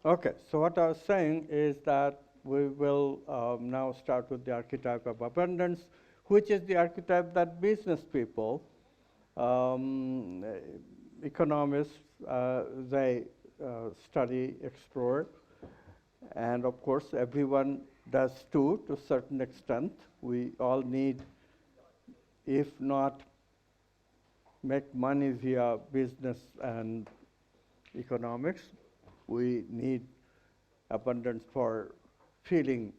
Okay, so what I was saying is that we will now start with the archetype of abundance, which is the archetype that business people, um, eh, economists, they study, explore, and of course everyone does too to a certain extent. We all need, if not make money via business and economics, we need abundance for feeling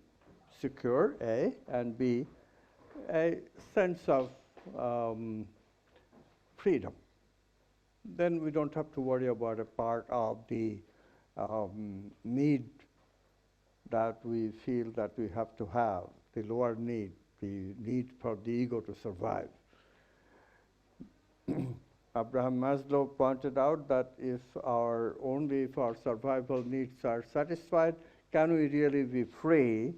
secure, A, and B, a sense of um, freedom. Then we don't have to worry about a part of the need that we feel that we have to have, the lower need, the need for the ego to survive. Abraham Maslow pointed out that only if our survival needs are satisfied, can we really be free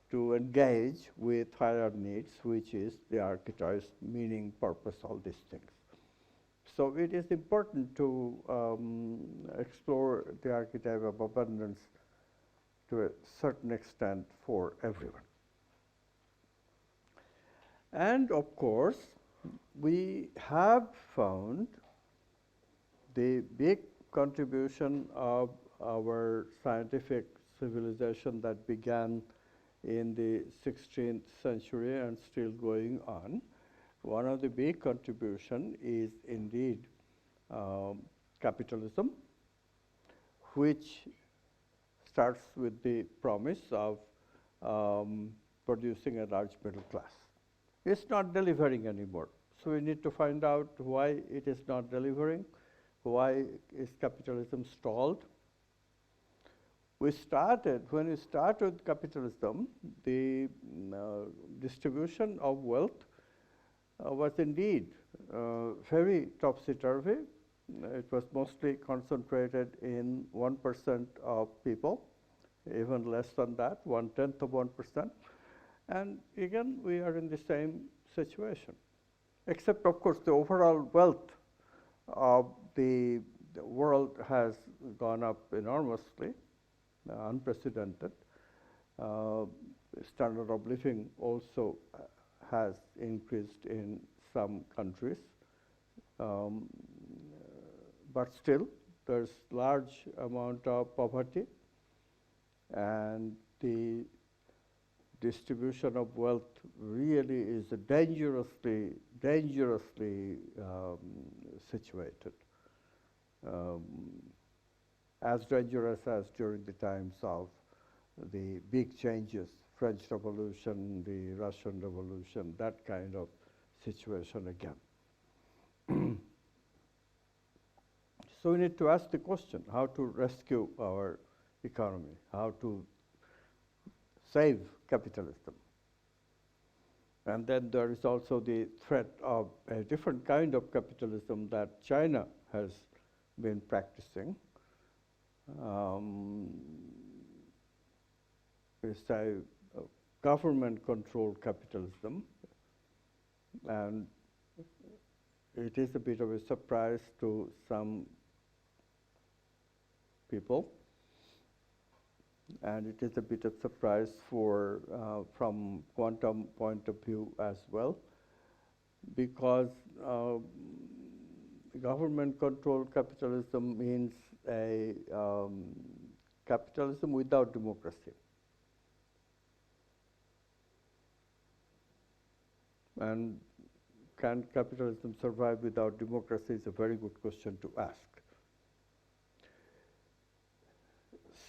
to engage with higher needs, which is the archetypes, meaning, purpose, all these things. So it is important to explore the archetype of abundance to a certain extent for everyone. And of course, we have found the big contribution of our scientific civilization that began in the 16th century and still going on. One of the big contribution is indeed capitalism, which starts with the promise of producing a large middle class. It's not delivering anymore. So we need to find out why it is not delivering, why is capitalism stalled. When we started capitalism, the distribution of wealth was indeed very topsy-turvy. It was mostly concentrated in 1% of people, even less than that, 1/10 of 1%. And again, we are in the same situation. Except, of course, the overall wealth of the world has gone up enormously, unprecedented. Standard of living also has increased in some countries. But still, there's large amount of poverty, and the distribution of wealth really is dangerously situated. As dangerous as during the times of the big changes, French Revolution, the Russian Revolution, that kind of situation again. So we need to ask the question, how to rescue our economy, how to save capitalism. And then there is also the threat of a different kind of capitalism that China has been practicing. It's a government-controlled capitalism, and it is a bit of a surprise to some people, and it is a bit of surprise from quantum point of view as well, because government-controlled capitalism means a capitalism without democracy. And can capitalism survive without democracy is a very good question to ask.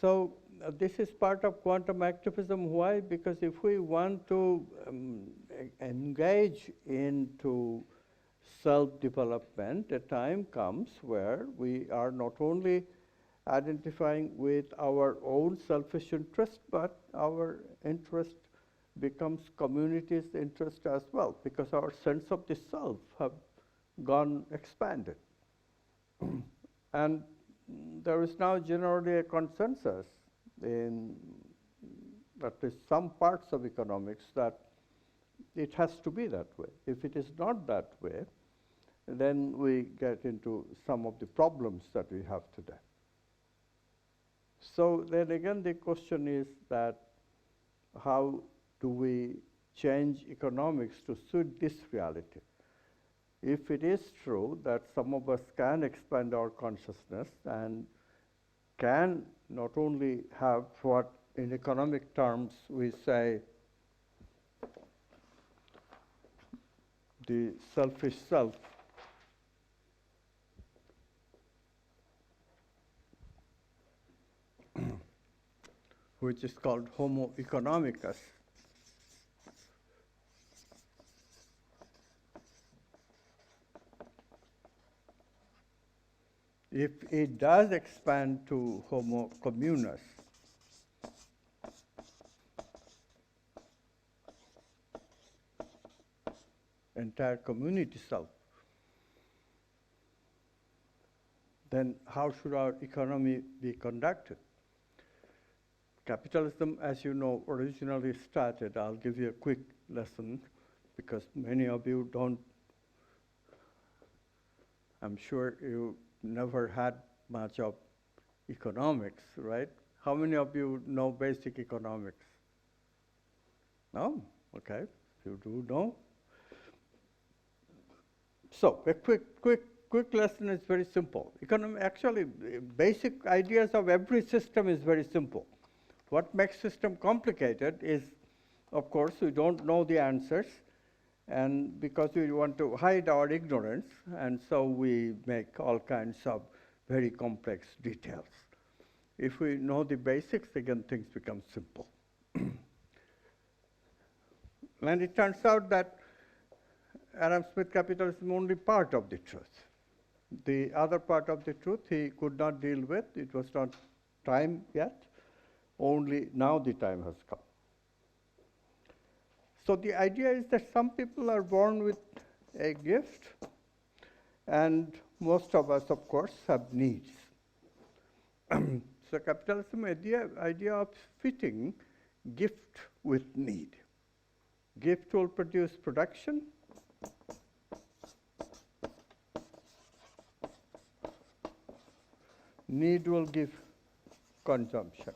So this is part of quantum activism. Why? Because if we want to engage into self-development, a time comes where we are not only identifying with our own selfish interest, but our interest becomes community's interest as well, because our sense of the self have gone expanded. And there is now generally a consensus in at least some parts of economics that it has to be that way. If it is not that way, then we get into some of the problems that we have today. So then again the question is that how do we change economics to suit this reality? If it is true that some of us can expand our consciousness and can not only have what in economic terms we say the selfish self, which is called Homo economicus, if it does expand to Homo communis, entire community self, then how should our economy be conducted? Capitalism, as you know, originally started, I'll give you a quick lesson because many of you don't, I'm sure you never had much of economics, right? How many of you know basic economics? No? Okay, you do know. So a quick lesson is very simple. Actually, basic ideas of every system is very simple. What makes system complicated is, of course, we don't know the answers, and because we want to hide our ignorance, and so we make all kinds of very complex details. If we know the basics, again, things become simple. And it turns out that Adam Smith capitalism is only part of the truth. The other part of the truth he could not deal with. It was not time yet. Only now the time has come. So the idea is that some people are born with a gift, and most of us, of course, have needs. So capitalism idea of fitting gift with need. Gift will produce production. Need will give consumption.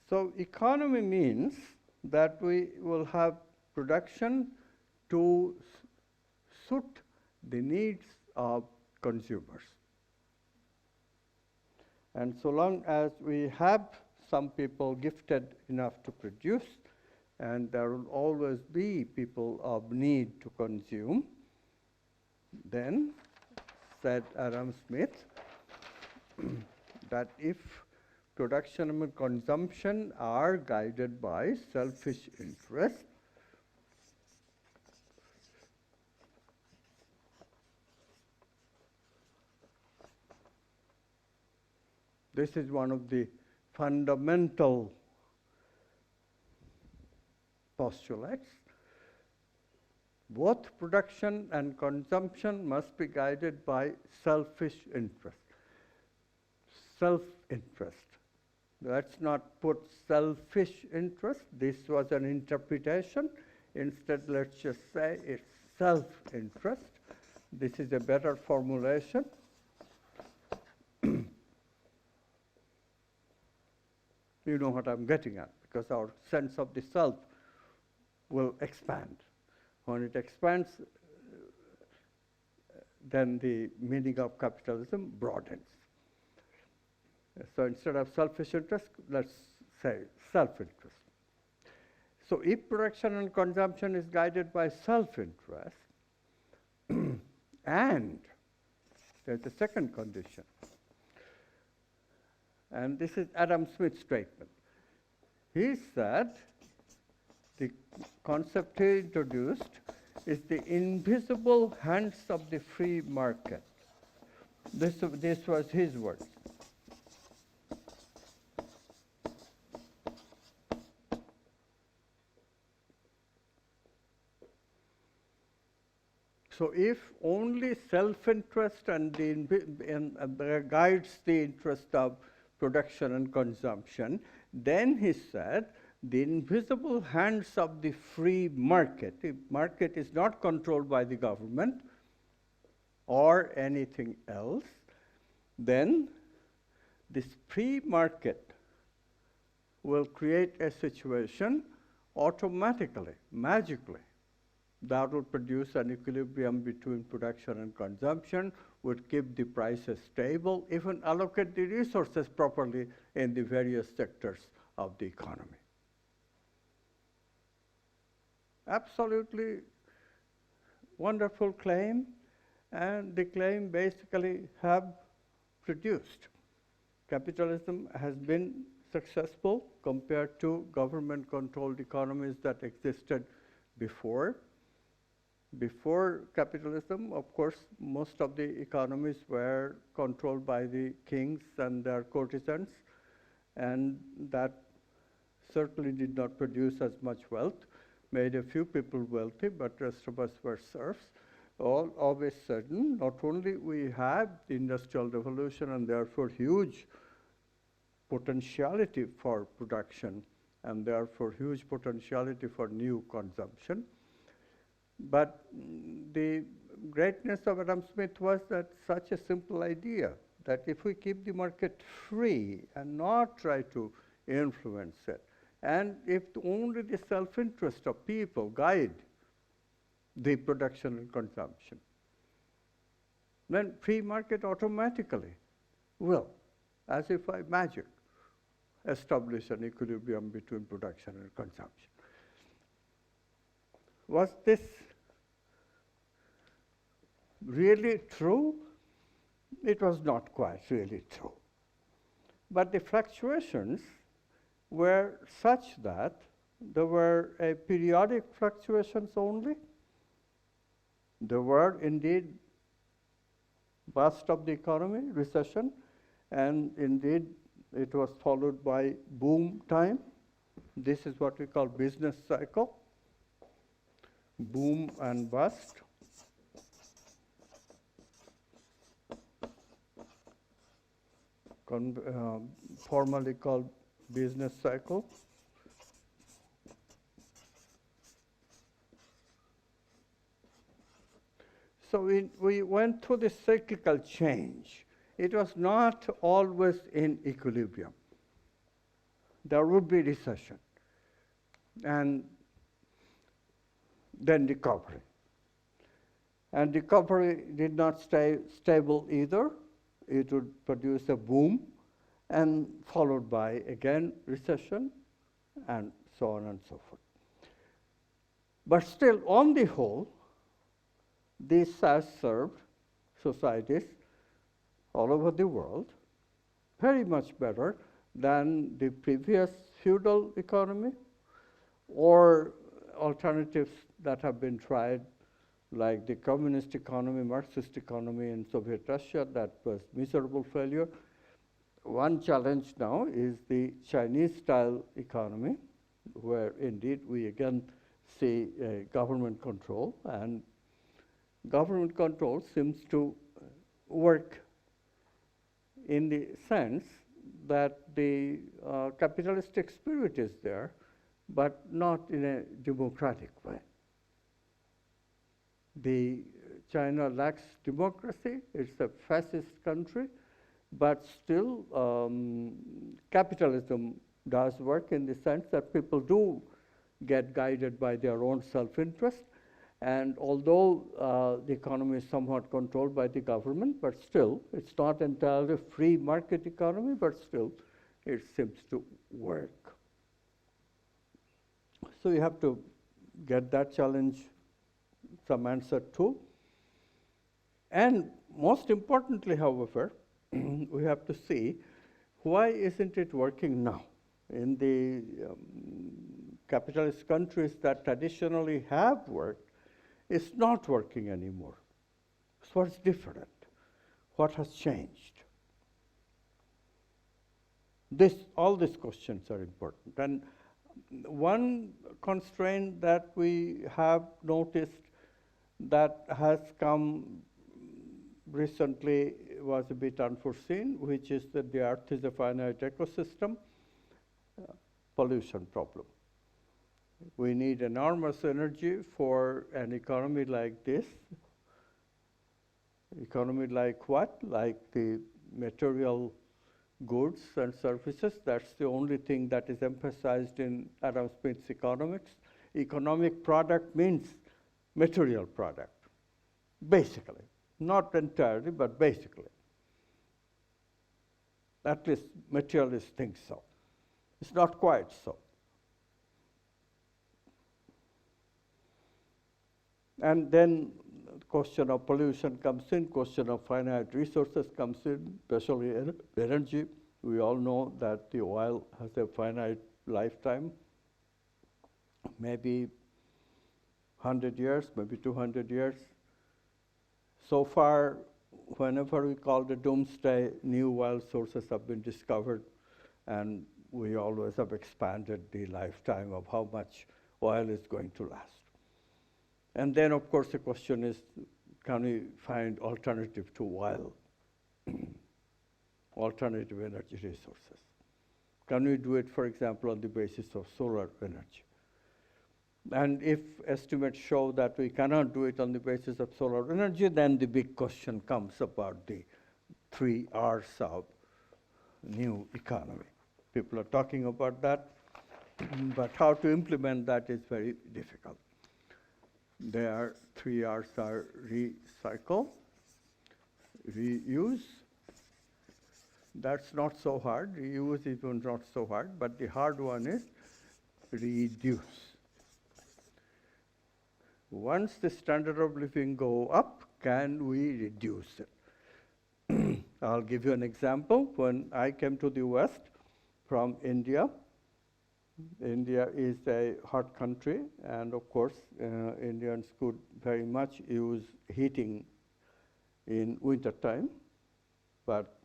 So economy means that we will have production to suit the needs of consumers. And so long as we have some people gifted enough to produce, and there will always be people of need to consume, then, said Adam Smith, that if production and consumption are guided by selfish interest, this is one of the fundamental postulates. Both production and consumption must be guided by selfish interest. Self-interest. Let's not put selfish interest. This was an interpretation. Instead, let's just say it's self-interest. This is a better formulation. You know what I'm getting at, because our sense of the self will expand. When it expands, then the meaning of capitalism broadens. So instead of selfish interest, let's say self-interest. So if production and consumption is guided by self-interest, and there's a second condition, and this is Adam Smith's statement. He said the concept he introduced is the invisible hands of the free market. This was his words. So if only self-interest and guides the interest of production and consumption, then he said the invisible hands of the free market. The market is not controlled by the government or anything else. Then this free market will create a situation automatically, magically, that will produce an equilibrium between production and consumption, would keep the prices stable, even allocate the resources properly in the various sectors of the economy. Absolutely wonderful claim, and the claim basically have produced. Capitalism has been successful compared to government-controlled economies that existed before. Before capitalism, of course, most of the economies were controlled by the kings and their courtesans, and that certainly did not produce as much wealth, made a few people wealthy, but rest of us were serfs. All of a sudden, not only we have the Industrial Revolution and therefore huge potentiality for production and therefore huge potentiality for new consumption, but the greatness of Adam Smith was that such a simple idea that if we keep the market free and not try to influence it, and if only the self-interest of people guide the production and consumption, then free market automatically will, as if by magic, establish an equilibrium between production and consumption. Was this really true? It was not quite really true. But the fluctuations were such that there were periodic fluctuations only. There were indeed bust of the economy, recession, and indeed it was followed by boom time. This is what we call business cycle, boom and bust. Formally called business cycle. So we went through this cyclical change. It was not always in equilibrium. There would be recession, and then recovery. And recovery did not stay stable either. It would produce a boom, and followed by, again, recession, and so on and so forth. But still, on the whole, this has served societies all over the world very much better than the previous feudal economy or alternatives that have been tried, like the communist economy, Marxist economy in Soviet Russia, that was miserable failure. One challenge now is the Chinese-style economy, where indeed we again see government control, and government control seems to work in the sense that the capitalistic spirit is there, but not in a democratic way. China lacks democracy. It's a fascist country, but still capitalism does work in the sense that people do get guided by their own self-interest. And although the economy is somewhat controlled by the government, but still, it's not entirely a free market economy, but still, it seems to work. So you have to get that challenge some answer to. And most importantly, however, we have to see why isn't it working now? In the capitalist countries that traditionally have worked, it's not working anymore. So what's different? What has changed? All these questions are important. And one constraint that we have noticed that has come recently was a bit unforeseen, which is that the Earth is a finite ecosystem. pollution problem. We need enormous energy for an economy like this. Economy like what? Like the material goods and services. That's the only thing that is emphasized in Adam Smith's economics. Economic product means material product, basically. Not entirely, but basically. At least materialists think so. It's not quite so. And then the question of pollution comes in, question of finite resources comes in, especially energy. We all know that the oil has a finite lifetime, maybe 100 years, maybe 200 years. So far, whenever we call the doomsday, new oil sources have been discovered, and we always have expanded the lifetime of how much oil is going to last. And then, of course, the question is, can we find alternative to oil, alternative energy resources? Can we do it, for example, on the basis of solar energy? And if estimates show that we cannot do it on the basis of solar energy, then the big question comes about the 3 R's of new economy. People are talking about that, but how to implement that is very difficult. There are 3 R's are recycle, reuse. That's not so hard. Reuse is not so hard, but the hard one is reduce. Once the standard of living go up, can we reduce it? I'll give you an example. When I came to the West from India, India is a hot country, and of course, Indians could very much use heating in winter time, but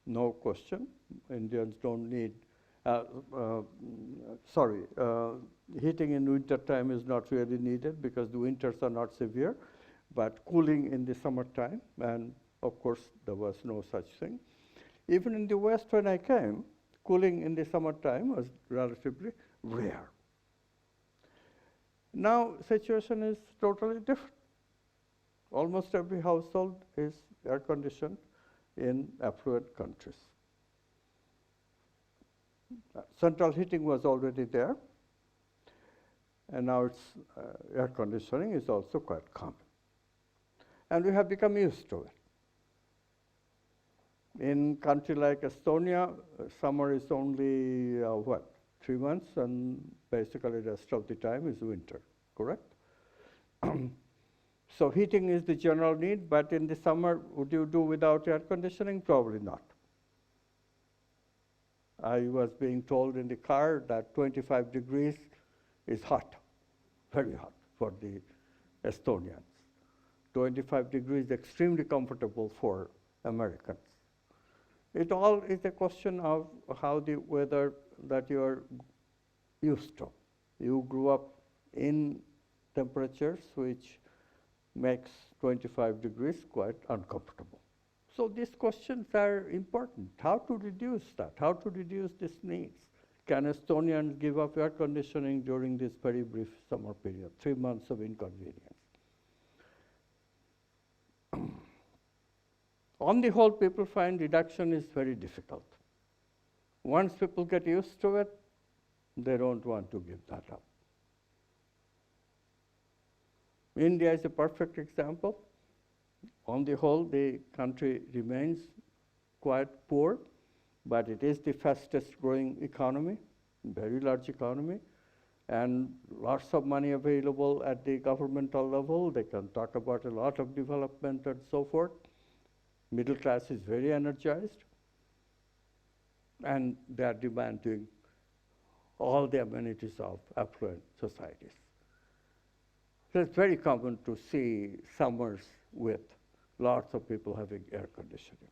no question, Indians don't need, heating in winter time is not really needed because the winters are not severe, but cooling in the summertime, and of course, there was no such thing. Even in the West, when I came, cooling in the summertime was relatively rare. Now, situation is totally different. Almost every household is air-conditioned in affluent countries. Central heating was already there, and now it's air conditioning is also quite common. And we have become used to it. In a country like Estonia, summer is only, 3 months, and basically the rest of the time is winter, correct? So heating is the general need, but in the summer, would you do without air conditioning? Probably not. I was being told in the car that 25 degrees is hot, very hot for the Estonians. 25 degrees is extremely comfortable for Americans. It all is a question of how the weather that you are used to. You grew up in temperatures which makes 25 degrees quite uncomfortable. So these questions are important. How to reduce that? How to reduce these needs? Can Estonians give up air conditioning during this very brief summer period, 3 months of inconvenience? On the whole, people find reduction is very difficult. Once people get used to it, they don't want to give that up. India is a perfect example. On the whole, the country remains quite poor, but it is the fastest growing economy, very large economy, and lots of money available at the governmental level. They can talk about a lot of development and so forth. Middle class is very energized, and they are demanding all the amenities of affluent societies. So it's very common to see summers with lots of people having air conditioning.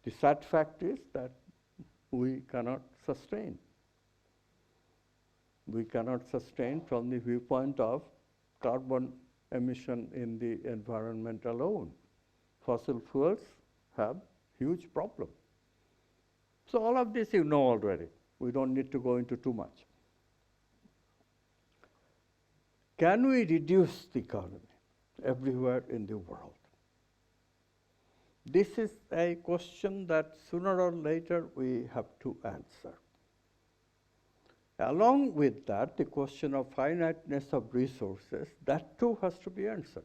The sad fact is that we cannot sustain. We cannot sustain from the viewpoint of carbon emission in the environment alone. Fossil fuels have huge problem. So all of this you know already. We don't need to go into too much. Can we reduce the economy everywhere in the world? This is a question that sooner or later we have to answer. Along with that, the question of finiteness of resources, that too has to be answered.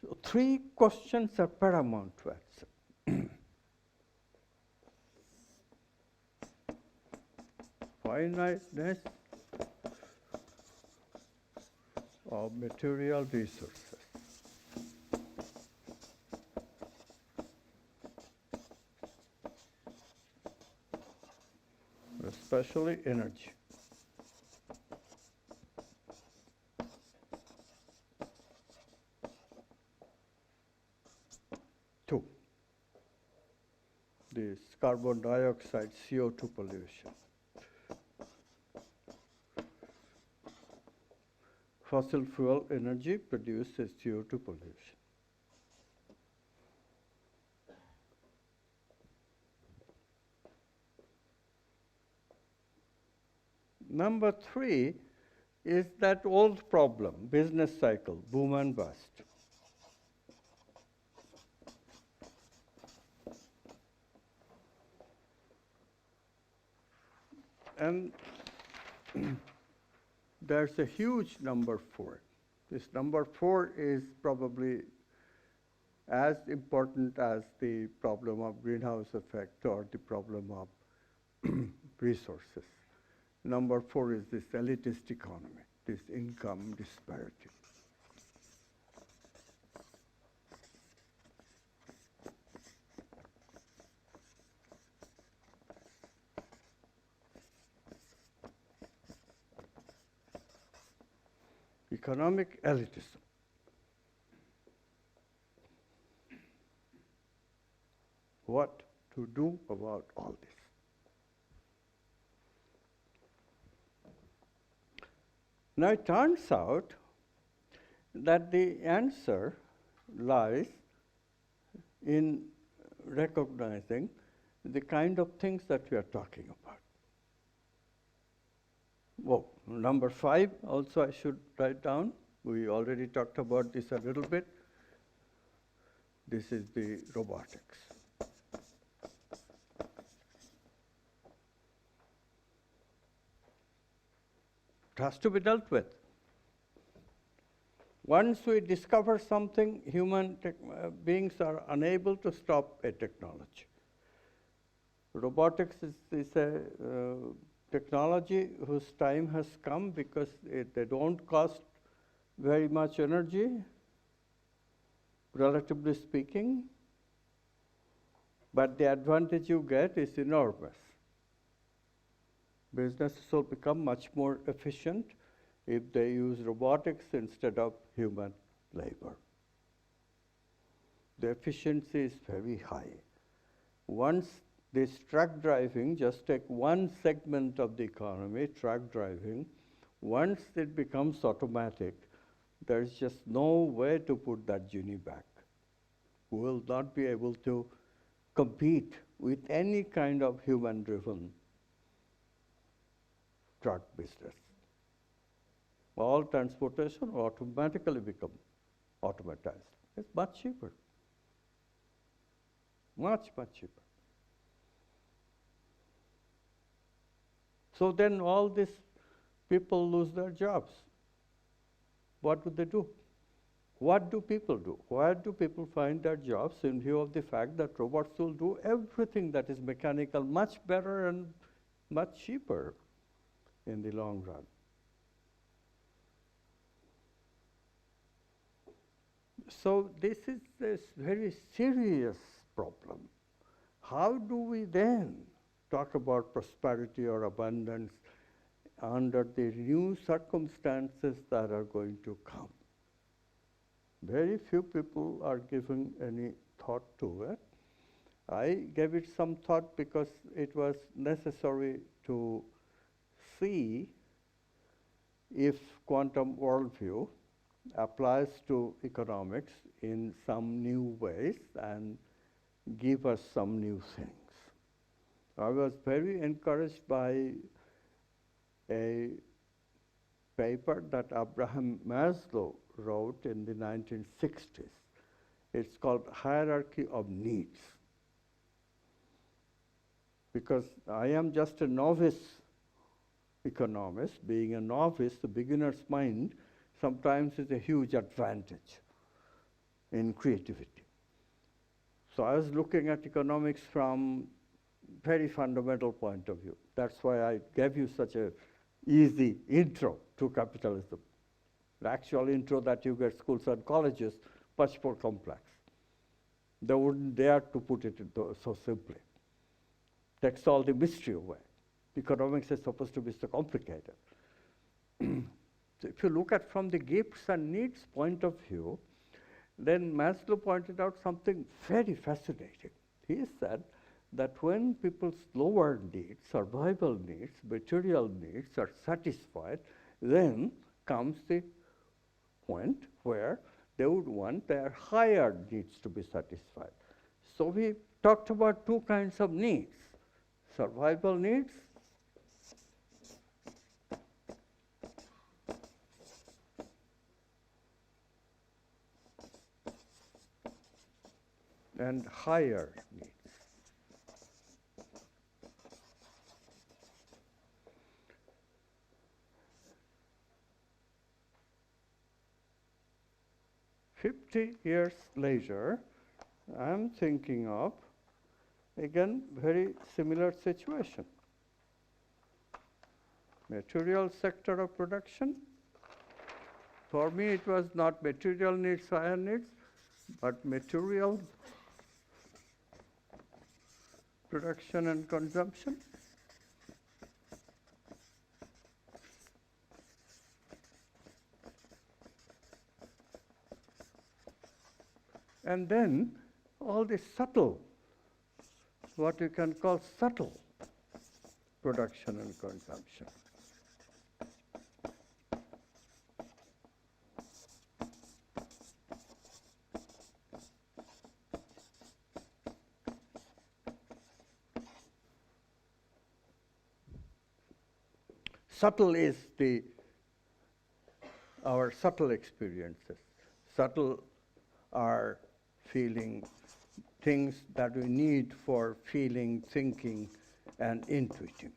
So 3 questions are paramount to answer. Finiteness of material resources. Especially energy. Two, this carbon dioxide, CO2 pollution. Fossil fuel energy produces CO2 pollution. Number 3 is that old problem, business cycle, boom and bust. And there's a huge number 4. This number 4 is probably as important as the problem of greenhouse effect or the problem of resources. Number 4 is this elitist economy, this income disparity. Economic elitism. What to do about all this? Now it turns out that the answer lies in recognizing the kind of things that we are talking about. Well, number 5 also I should write down. We already talked about this a little bit. This is the robotics. It has to be dealt with. Once we discover something, human beings are unable to stop a technology. Robotics is a technology whose time has come because they don't cost very much energy, relatively speaking, but the advantage you get is enormous. Businesses will become much more efficient if they use robotics instead of human labor. The efficiency is very high. Once this truck driving, just take one segment of the economy, truck driving, once it becomes automatic, there's just no way to put that genie back. We will not be able to compete with any kind of human-driven truck business. All transportation will automatically become automatized. It's much cheaper. Much, much cheaper. So then all these people lose their jobs. What do they do? What do people do? Where do people find their jobs in view of the fact that robots will do everything that is mechanical much better and much cheaper in the long run? So this is a very serious problem. How do we then talk about prosperity or abundance under the new circumstances that are going to come? Very few people are giving any thought to it. I gave it some thought because it was necessary to see if quantum worldview applies to economics in some new ways and give us some new things. I was very encouraged by a paper that Abraham Maslow wrote in the 1960s. It's called Hierarchy of Needs. Because I am just a novice economist, being a novice, the beginner's mind sometimes is a huge advantage in creativity. So I was looking at economics from very fundamental point of view. That's why I gave you such a easy intro to capitalism. The actual intro that you get schools and colleges, much more complex. They wouldn't dare to put it so simply. Takes all the mystery away. Economics is supposed to be so complicated. So if you look at from the gifts and needs point of view, then Maslow pointed out something very fascinating. He said that when people's lower needs, survival needs, material needs are satisfied, then comes the point where they would want their higher needs to be satisfied. So we talked about two kinds of needs, survival needs and higher needs. "50 years later, I'm thinking of, again, very similar situation. Material sector of production. For me, it was not material needs, higher needs, but material production and consumption. And then all the subtle, what you can call subtle production and consumption. Subtle is our subtle experiences. Subtle are feeling things that we need for feeling, thinking, and intuiting.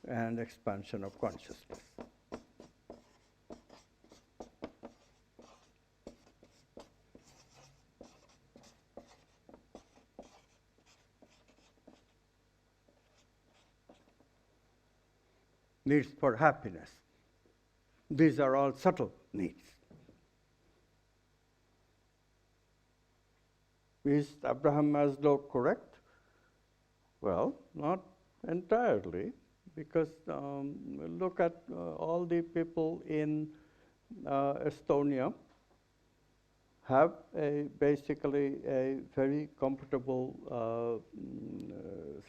And expansion of consciousness. Needs for happiness. These are all subtle needs. Is Abraham Maslow correct? Well, not entirely, because look at all the people in Estonia have basically a very comfortable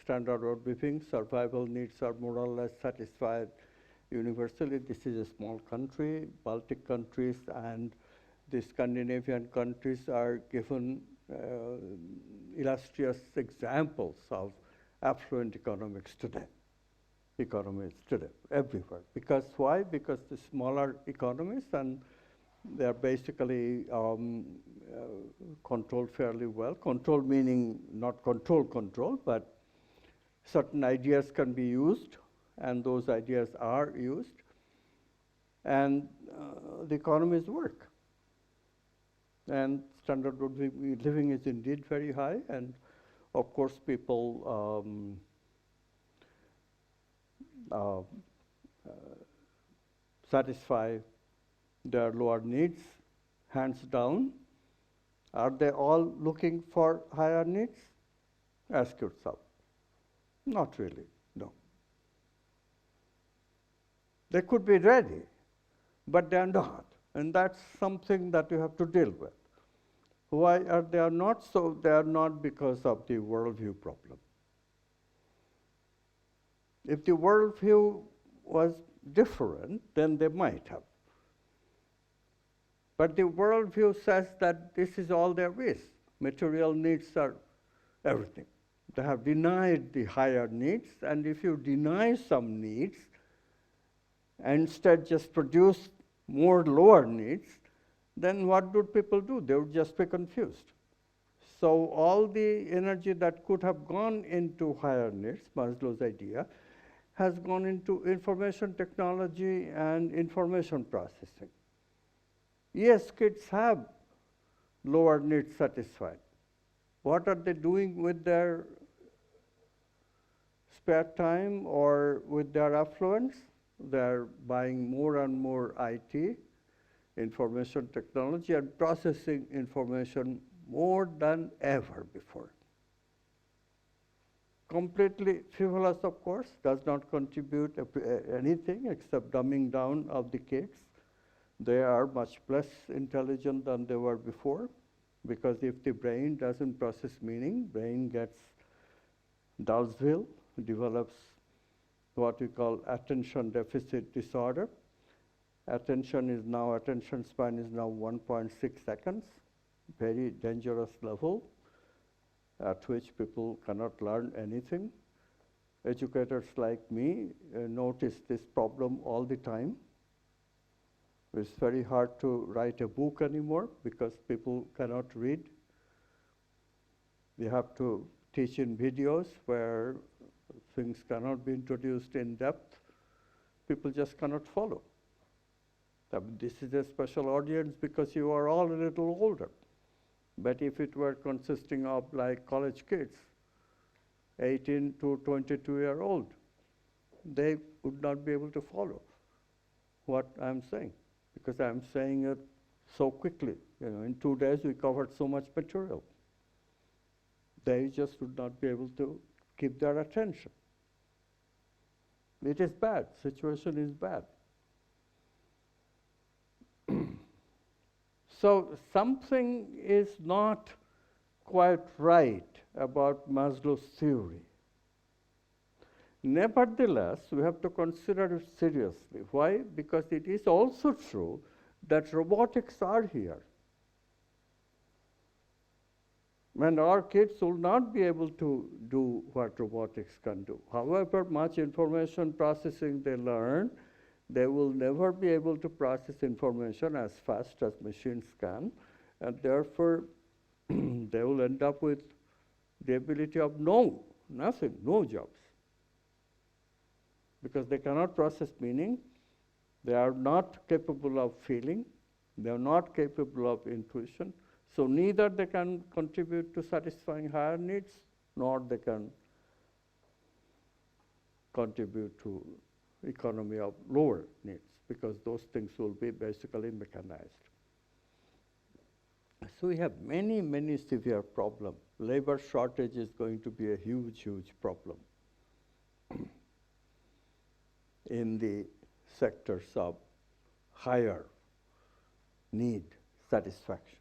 standard of living. Survival needs are more or less satisfied universally. This is a small country. Baltic countries and the Scandinavian countries are given illustrious examples of affluent economies today, everywhere. Because why? Because the smaller economies, and they're basically controlled fairly well. Control meaning not control, but certain ideas can be used, and those ideas are used, and the economies work. And standard of living is indeed very high, and of course people satisfy their lower needs, hands down. Are they all looking for higher needs? Ask yourself. Not really, no. They could be ready, but they are not. And that's something that you have to deal with. Why are they not so? They are not because of the worldview problem. If the worldview was different, then they might have. But the worldview says that this is all there is. Material needs are everything. They have denied the higher needs, and if you deny some needs, and instead just produce more lower needs, then what do people do? They would just be confused. So all the energy that could have gone into higher needs, Maslow's idea, has gone into information technology and information processing. Yes, kids have lower needs satisfied. What are they doing with their spare time or with their affluence? They're buying more and more IT, information technology, and processing information more than ever before. Completely frivolous, of course, does not contribute anything except dumbing down of the kids. They are much less intelligent than they were before, because if the brain doesn't process meaning, brain gets Dullsville, develops what we call attention deficit disorder. Attention span is now 1.6 seconds, very dangerous level at which people cannot learn anything. Educators like me notice this problem all the time. It's very hard to write a book anymore because people cannot read. You have to teach in videos where things cannot be introduced in depth. People just cannot follow. This is a special audience because you are all a little older. But if it were consisting of like college kids, 18 to 22-year-old, they would not be able to follow what I'm saying, because I'm saying it so quickly. In 2 days we covered so much material. They just would not be able to keep their attention. It is bad. Situation is bad. So something is not quite right about Maslow's theory. Nevertheless, we have to consider it seriously. Why? Because it is also true that robotics are here. And our kids will not be able to do what robotics can do. However much information processing they learn, they will never be able to process information as fast as machines can, and therefore they will end up with the ability of nothing, no jobs. Because they cannot process meaning, they are not capable of feeling, they are not capable of intuition, so neither they can contribute to satisfying higher needs, nor they can contribute to economy of lower needs, because those things will be basically mechanized. So we have many, many severe problems. Labor shortage is going to be a huge, huge problem in the sectors of higher need satisfaction.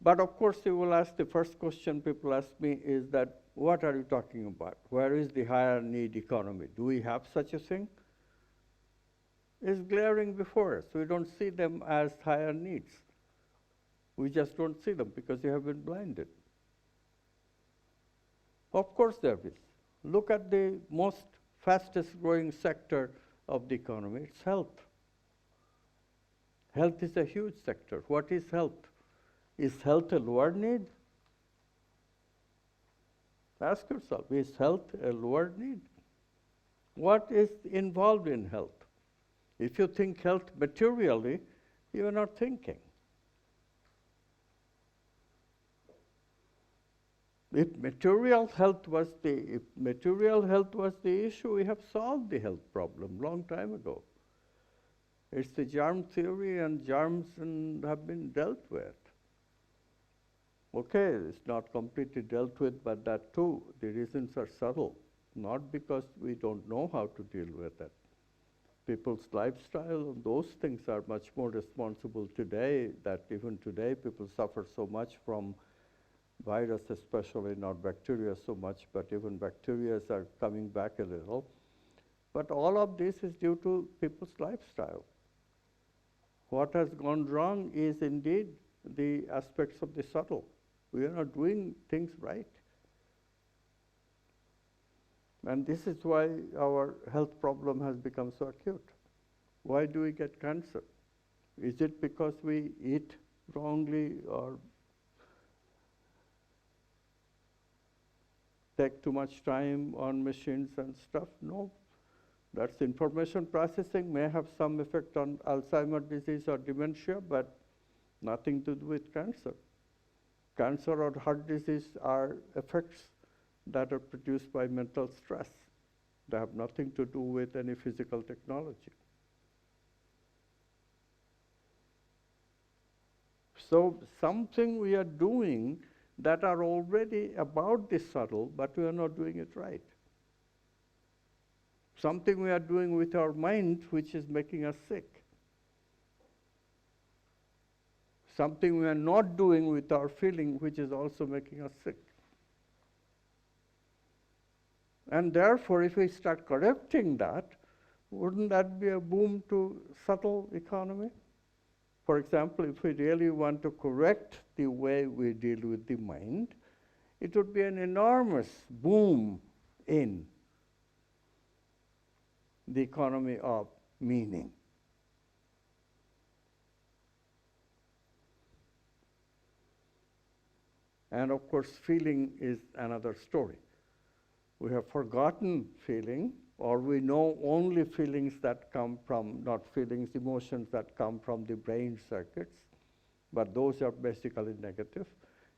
But of course, you will ask, the first question people ask me is that, what are you talking about? Where is the higher need economy? Do we have such a thing? It's glaring before us. We don't see them as higher needs. We just don't see them because we have been blinded. Of course there is. Look at the most fastest growing sector of the economy. It's health. Health is a huge sector. What is health? Is health a lower need? Ask yourself, is health a lower need? What is involved in health? If you think health materially, you are not thinking. If material health was the issue, we have solved the health problem long time ago. It's the germ theory, and germs have been dealt with. Okay, it's not completely dealt with, but that too, the reasons are subtle, not because we don't know how to deal with it. People's lifestyle, those things are much more responsible today, that even today people suffer so much from virus especially, not bacteria so much, but even bacteria are coming back a little. But all of this is due to people's lifestyle. What has gone wrong is indeed the aspects of the subtle. We are not doing things right. And this is why our health problem has become so acute. Why do we get cancer? Is it because we eat wrongly or take too much time on machines and stuff? No. That's information processing, may have some effect on Alzheimer's disease or dementia, but nothing to do with cancer. Cancer or heart disease are effects that are produced by mental stress. They have nothing to do with any physical technology. So something we are doing that are already about the subtle, but we are not doing it right. Something we are doing with our mind which is making us sick. Something we are not doing with our feeling which is also making us sick. And therefore, if we start correcting that, wouldn't that be a boom to subtle economy? For example, if we really want to correct the way we deal with the mind, it would be an enormous boom in the economy of meaning. And of course, feeling is another story. We have forgotten feeling, or we know only feelings that come from, not feelings, emotions that come from the brain circuits, but those are basically negative.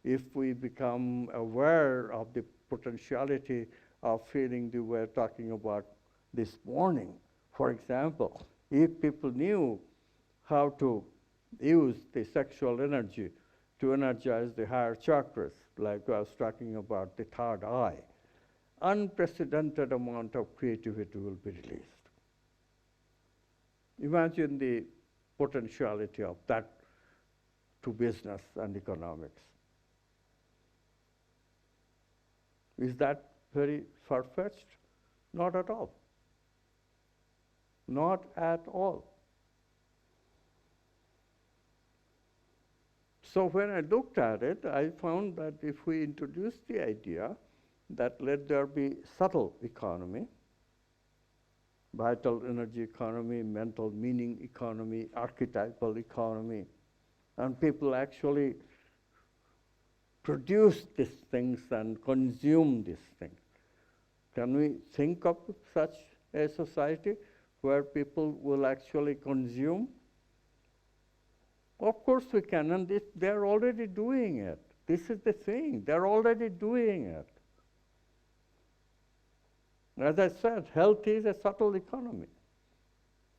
If we become aware of the potentiality of feeling the way we're talking about this morning, for example, if people knew how to use the sexual energy to energize the higher chakras, like I was talking about the third eye, unprecedented amount of creativity will be released. Imagine the potentiality of that to business and economics. Is that very far-fetched? Not at all. Not at all. So when I looked at it, I found that if we introduce the idea that let there be subtle economy, vital energy economy, mental meaning economy, archetypal economy, and people actually produce these things and consume these things. Can we think of such a society where people will actually consume? Of course we can, and they're already doing it. This is the thing, they're already doing it. As I said, health is a subtle economy.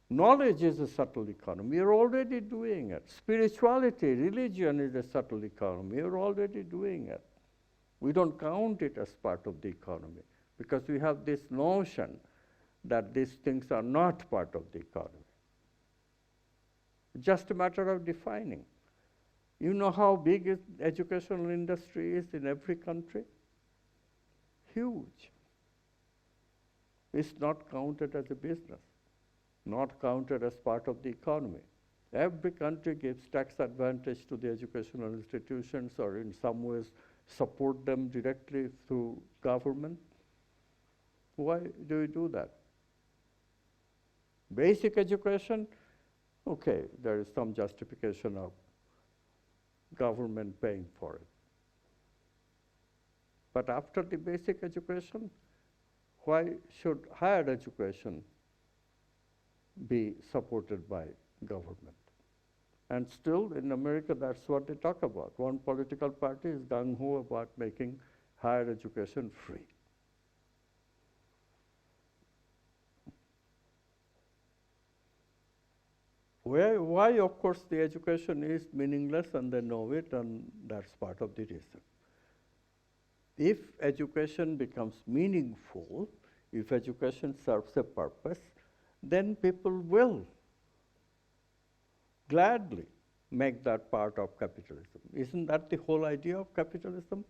Knowledge is a subtle economy. You're already doing it. Spirituality, religion is a subtle economy. You're already doing it. We don't count it as part of the economy because we have this notion that these things are not part of the economy. It's just a matter of defining. You know how big educational industry is in every country? Huge. It's not counted as a business, not counted as part of the economy. Every country gives tax advantage to the educational institutions or in some ways support them directly through government. Why do we do that? Basic education, okay, there is some justification of government paying for it. But after the basic education, why should higher education be supported by government? And still in America, that's what they talk about. One political party is gung-ho about making higher education free. Why, of course, the education is meaningless and they know it, and that's part of the reason. If education becomes meaningful, if education serves a purpose, then people will gladly make that part of capitalism. Isn't that the whole idea of capitalism?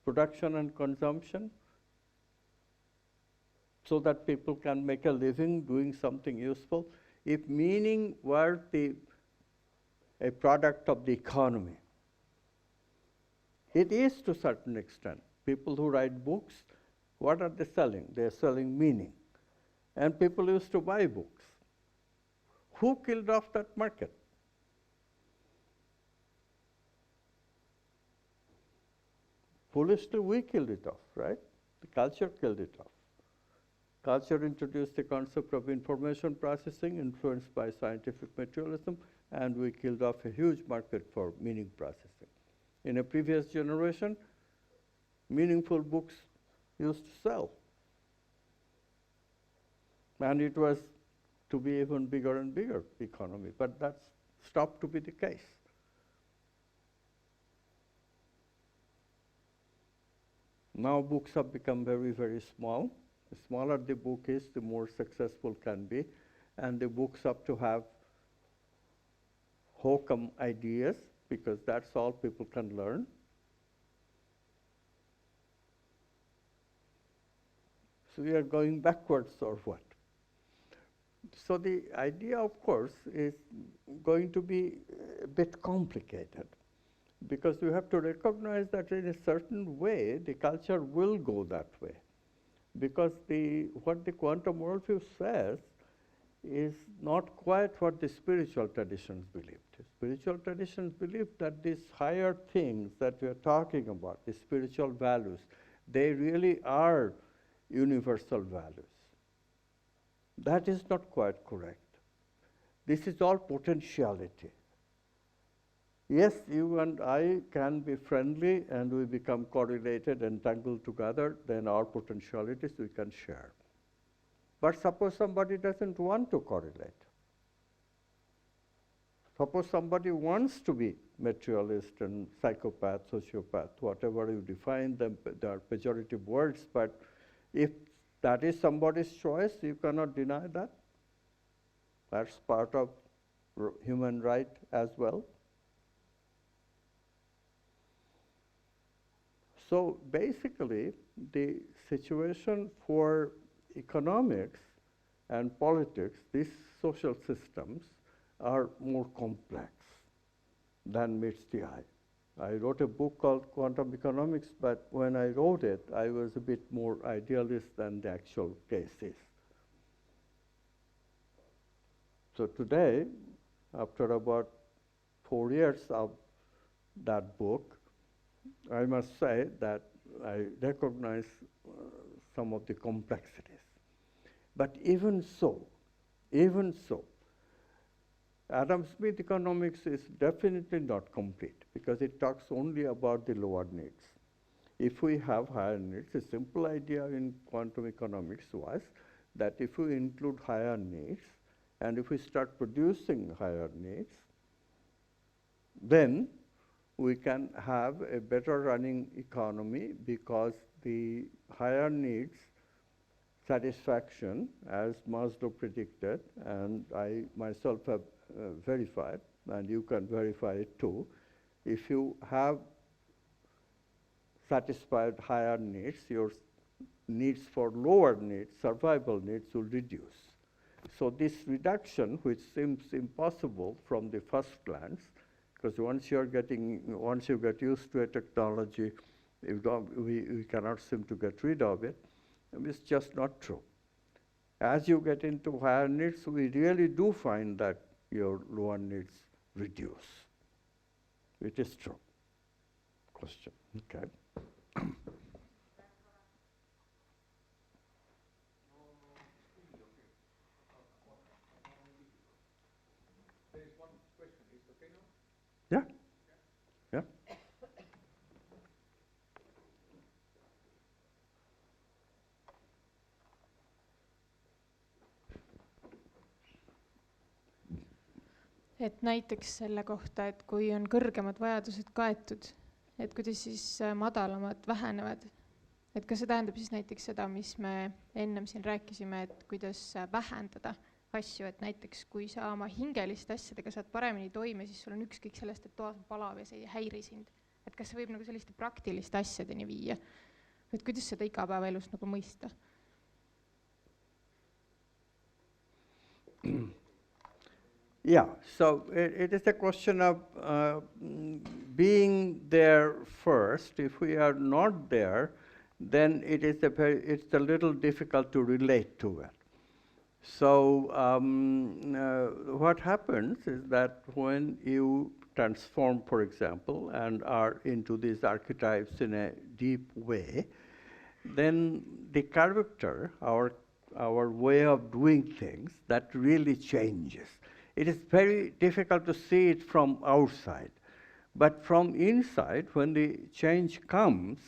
Production and consumption, so that people can make a living doing something useful. If meaning were the a product of the economy. It is to a certain extent. People who write books, what are they selling? They are selling meaning. And people used to buy books. Who killed off that market? Foolishly, we killed it off, right? The culture killed it off. Culture introduced the concept of information processing influenced by scientific materialism, and we killed off a huge market for meaning processing. In a previous generation, meaningful books used to sell. And it was to be even bigger and bigger economy, but that's stopped to be the case. Now books have become very, very small. The smaller the book is, the more successful can be. And the books have to have hokum ideas, because that's all people can learn. So we are going backwards or what? So the idea, of course, is going to be a bit complicated, because you have to recognize that in a certain way, the culture will go that way. Because what the quantum worldview says is not quite what the spiritual traditions believed. Spiritual traditions believe that these higher things that we are talking about, the spiritual values, they really are universal values. That is not quite correct. This is all potentiality. Yes, you and I can be friendly and we become correlated and tangled together, then our potentialities we can share. But suppose somebody doesn't want to correlate. Suppose somebody wants to be materialist and psychopath, sociopath, whatever you define them, they are pejorative words, but if that is somebody's choice, you cannot deny that. That's part of human right as well. So basically, the situation for economics and politics, these social systems, are more complex than meets the eye. I wrote a book called Quantum Economics, but when I wrote it, I was a bit more idealist than the actual case is. So today, after about 4 years of that book, I must say that I recognize some of the complexities. But even so, Adam Smith economics is definitely not complete, because it talks only about the lower needs. If we have higher needs, a simple idea in quantum economics was that if we include higher needs, and if we start producing higher needs, then we can have a better running economy, because the higher needs satisfaction, as Maslow predicted, and I myself have verified, and you can verify it too, if you have satisfied higher needs, your needs for lower needs, survival needs, will reduce. So this reduction, which seems impossible from the first glance, because once you get used to a technology, we cannot seem to get rid of it. It's just not true. As you get into higher needs, we really do find that your lower needs reduce. It is true. Question. Okay. There is one question. Is it okay now? Yeah. Yeah. Et näiteks selle kohta, et kui on kõrgemad vajadused kaetud, et kuidas siis madalamad vähenevad. Et kas see tähendab siis näiteks seda, mis me ennem siin rääkisime, et kuidas vähendada asju, et näiteks kui sa oma hingeliste asjadega saad paremini toime, siis sul on ükskõik sellest, et toas on palav ja see ei häiri sind. Et kas see võib nagu selliste praktiliste asjadeni viia? Et kuidas seda igapäevaelus nagu mõista? Yeah, so it is a question of being there first. If we are not there, then it's a little difficult to relate to it. So what happens is that when you transform, for example, and are into these archetypes in a deep way, then the character, our way of doing things, that really changes. It is very difficult to see it from outside. But from inside, when the change comes,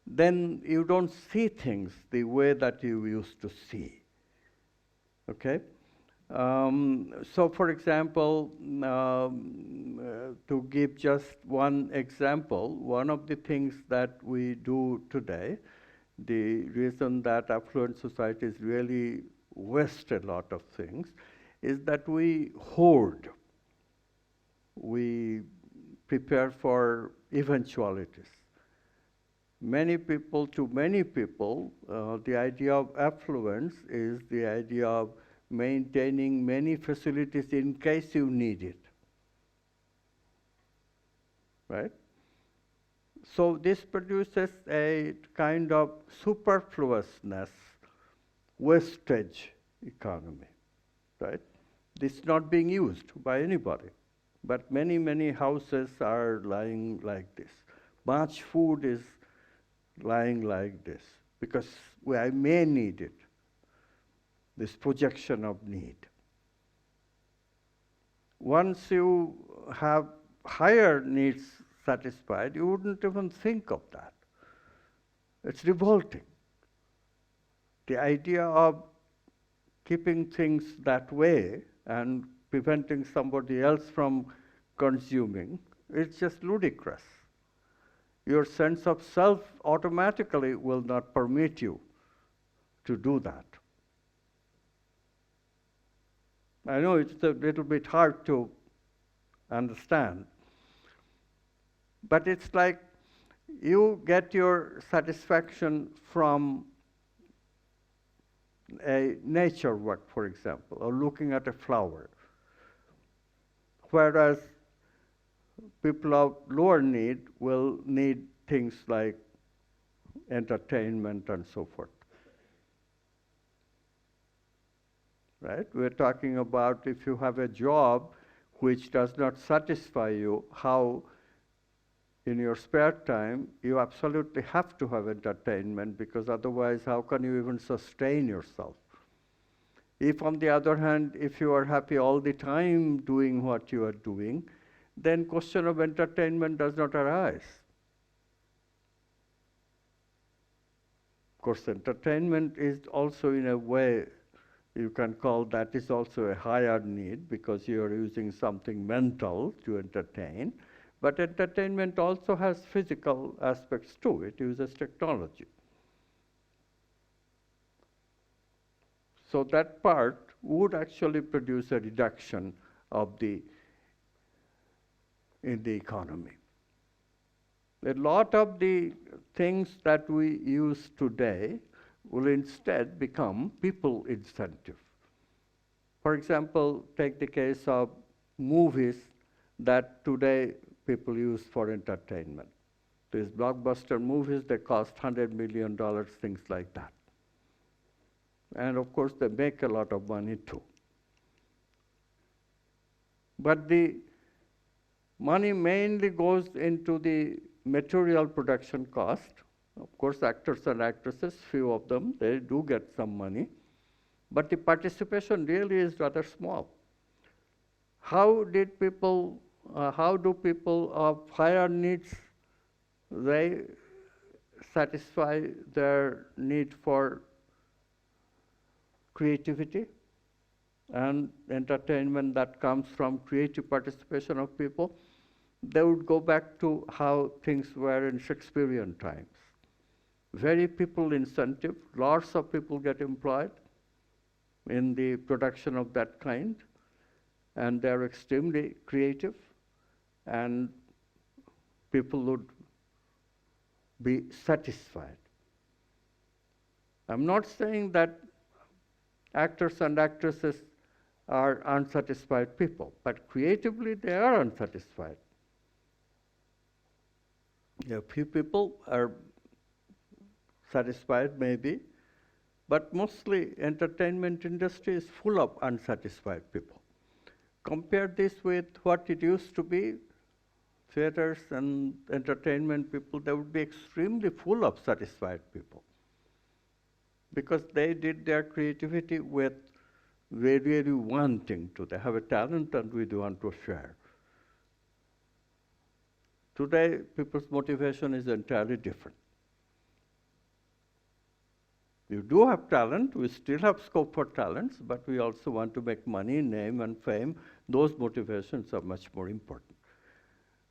then you don't see things the way that you used to see. Okay? So, for example, to give just one example, one of the things that we do today, the reason that affluent societies really waste a lot of things, is that we hoard. We prepare for eventualities. Many people, the idea of affluence is the idea of maintaining many facilities in case you need it, right? So this produces a kind of superfluousness, wastage economy, right? This is not being used by anybody, but many, many houses are lying like this. Much food is lying like this because I may need it, this projection of need. Once you have higher needs satisfied, you wouldn't even think of that. It's revolting. The idea of keeping things that way and preventing somebody else from consuming, it's just ludicrous. Your sense of self automatically will not permit you to do that. I know it's a little bit hard to understand, but it's like you get your satisfaction from a nature work, for example, or looking at a flower, whereas people of lower need will need things like entertainment and so forth. Right? We're talking about if you have a job which does not satisfy you, how in your spare time you absolutely have to have entertainment, because otherwise how can you even sustain yourself? If on the other hand, if you are happy all the time doing what you are doing, then question of entertainment does not arise. Of course, entertainment is also in a way, you can call that is also a higher need because you are using something mental to entertain. But entertainment also has physical aspects too. It uses technology. So that part would actually produce a reduction of in the economy. A lot of the things that we use today will instead become people incentive. For example, take the case of movies that today people use for entertainment. These blockbuster movies, they cost $100 million, things like that. And of course, they make a lot of money too. But the money mainly goes into the material production cost. Of course, actors and actresses, few of them, they do get some money. But the participation really is rather small. How do people of higher needs, they satisfy their need for creativity and entertainment that comes from creative participation of people? They would go back to how things were in Shakespearean times. Very people incentive, lots of people get employed in the production of that kind, and they're extremely creative, and people would be satisfied. I'm not saying that actors and actresses are unsatisfied people, but creatively they are unsatisfied. A few people are satisfied maybe, but mostly entertainment industry is full of unsatisfied people. Compare this with what it used to be, theaters and entertainment people, they would be extremely full of satisfied people, because they did their creativity with really wanting to. They have a talent and we do want to share. Today, people's motivation is entirely different. You do have talent, we still have scope for talents, but we also want to make money, name, and fame. Those motivations are much more important.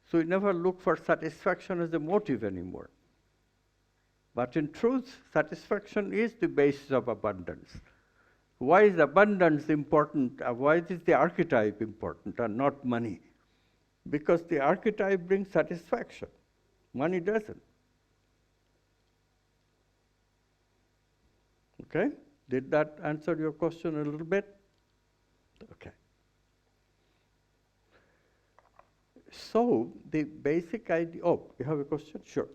So we never look for satisfaction as a motive anymore. But in truth, satisfaction is the basis of abundance. Why is abundance important? Why is the archetype important and not money? Because the archetype brings satisfaction. Money doesn't. Okay? Did that answer your question a little bit? Okay. So the basic idea, oh, you have a question? Sure.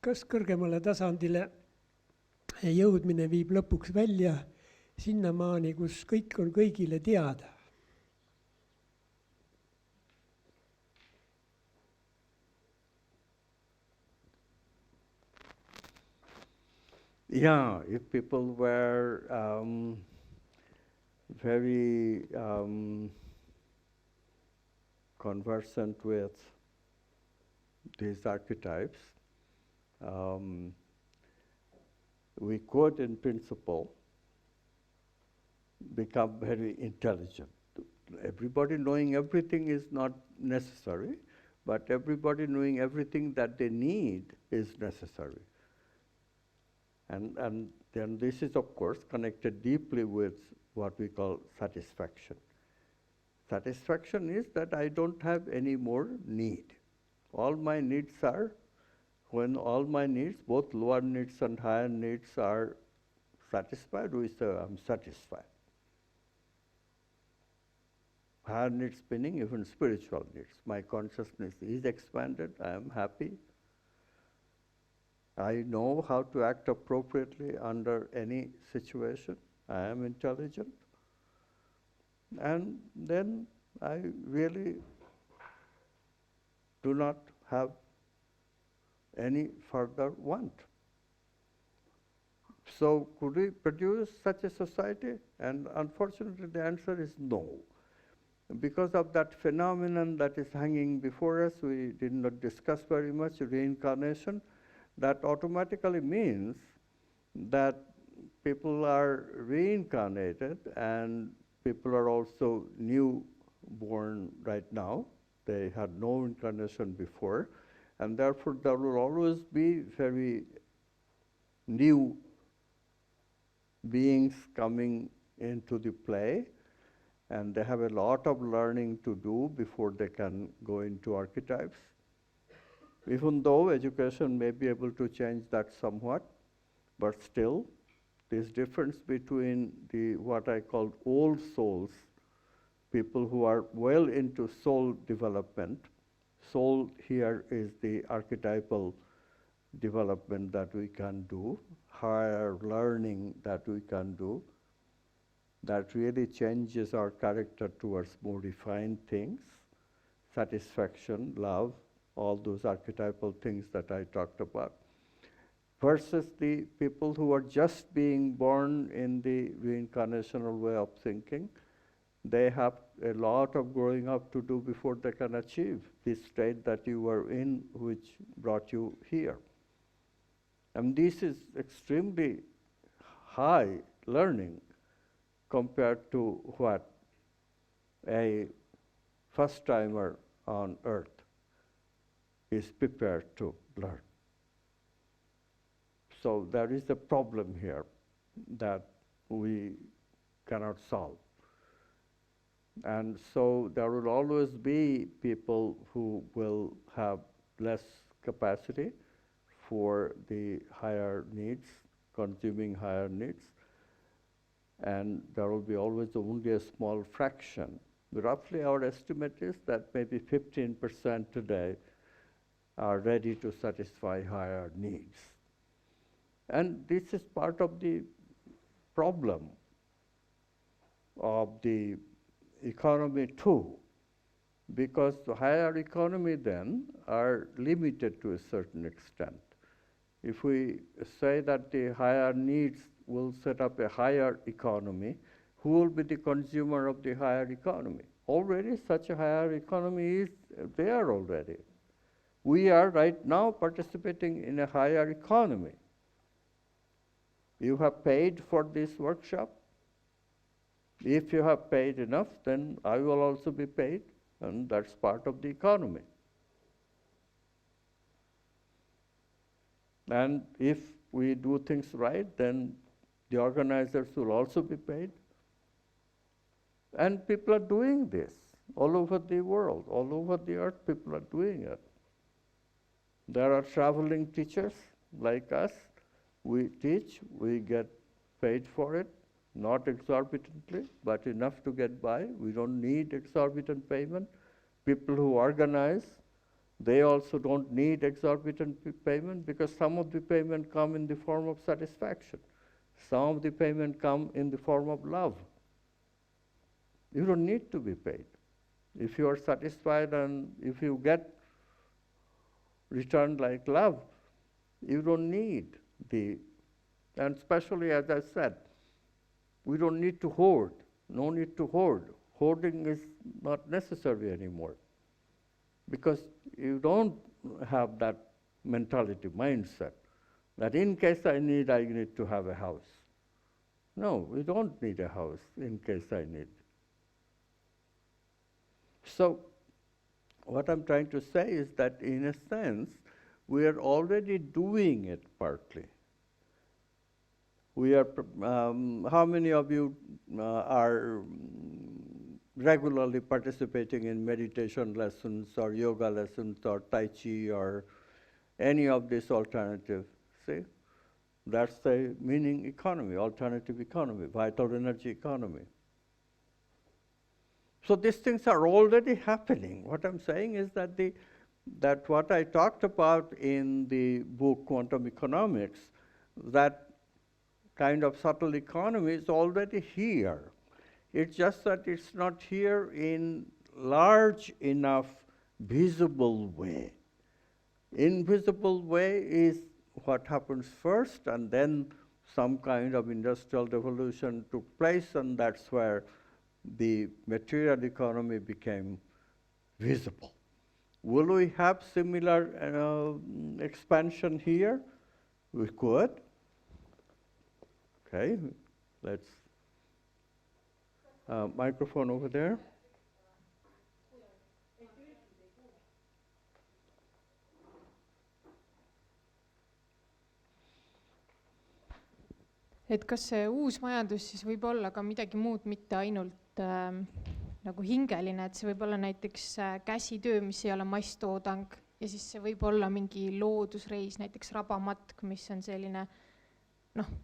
Kas kõrgemale tasandile jõudmine viib lõpuks välja sinnamaani, kus kõik on kõigile teada? Yeah, if people were very conversant with these archetypes, we could, in principle, become very intelligent. Everybody knowing everything is not necessary, but everybody knowing everything that they need is necessary. And then this is, of course, connected deeply with what we call satisfaction. Satisfaction is that I don't have any more need. All my needs are, when all my needs, both lower needs and higher needs, are satisfied, we say I'm satisfied. Higher needs meaning even spiritual needs. My consciousness is expanded, I am happy. I know how to act appropriately under any situation. I am intelligent. And then I really do not have any further want. So could we produce such a society? And unfortunately the answer is no. Because of that phenomenon that is hanging before us, we did not discuss very much, reincarnation. That automatically means that people are reincarnated and people are also newborn right now. They had no incarnation before, and therefore there will always be very new beings coming into the play, and they have a lot of learning to do before they can go into archetypes. Even though education may be able to change that somewhat, but still, this difference between the what I call old souls, people who are well into soul development. Soul here is the archetypal development that we can do, higher learning that we can do, that really changes our character towards more refined things, satisfaction, love, all those archetypal things that I talked about, versus the people who are just being born in the reincarnational way of thinking. They have a lot of growing up to do before they can achieve this state that you were in, which brought you here. And this is extremely high learning compared to what a first-timer on earth is prepared to learn. So there is a problem here that we cannot solve. And so there will always be people who will have less capacity for the higher needs, consuming higher needs, and there will be always only a small fraction. Roughly our estimate is that maybe 15% today are ready to satisfy higher needs. And this is part of the problem of the economy too, because the higher economy then are limited to a certain extent. If we say that the higher needs will set up a higher economy, who will be the consumer of the higher economy? Already such a higher economy is there already. We are right now participating in a higher economy. You have paid for this workshop. If you have paid enough, then I will also be paid, and that's part of the economy. And if we do things right, then the organizers will also be paid. And people are doing this all over the world, all over the earth, people are doing it. There are traveling teachers like us. We teach, we get paid for it, not exorbitantly, but enough to get by. We don't need exorbitant payment. People who organize, they also don't need exorbitant payment, because some of the payment come in the form of satisfaction. Some of the payment come in the form of love. You don't need to be paid. If you are satisfied and if you get returned like love, you don't need and especially as I said, we don't need to hoard. No need to hoard. Hoarding is not necessary anymore, because you don't have that mentality, mindset, that in case I need to have a house. No, we don't need a house in case I need. So what I'm trying to say is that in a sense, we are already doing it partly. We are, how many of you are regularly participating in meditation lessons or yoga lessons or Tai Chi or any of these alternatives? See, that's the meaning economy, alternative economy, vital energy economy. So these things are already happening. What I'm saying is that that what I talked about in the book Quantum Economics, that kind of subtle economy is already here. It's just that it's not here in large enough visible way. Invisible way is what happens first, and then some kind of industrial revolution took place, and that's where the material economy became visible. Will we have similar expansion here? We could. Okay, let's, microphone over there. Et kas see uus majandus siis võib olla ka midagi muud, mitte ainult nagu hingeline, et see võib olla näiteks käsitöö, mis ei ole masstoodang, ja siis see võib olla mingi loodusreis, näiteks rabamatk, mis on selline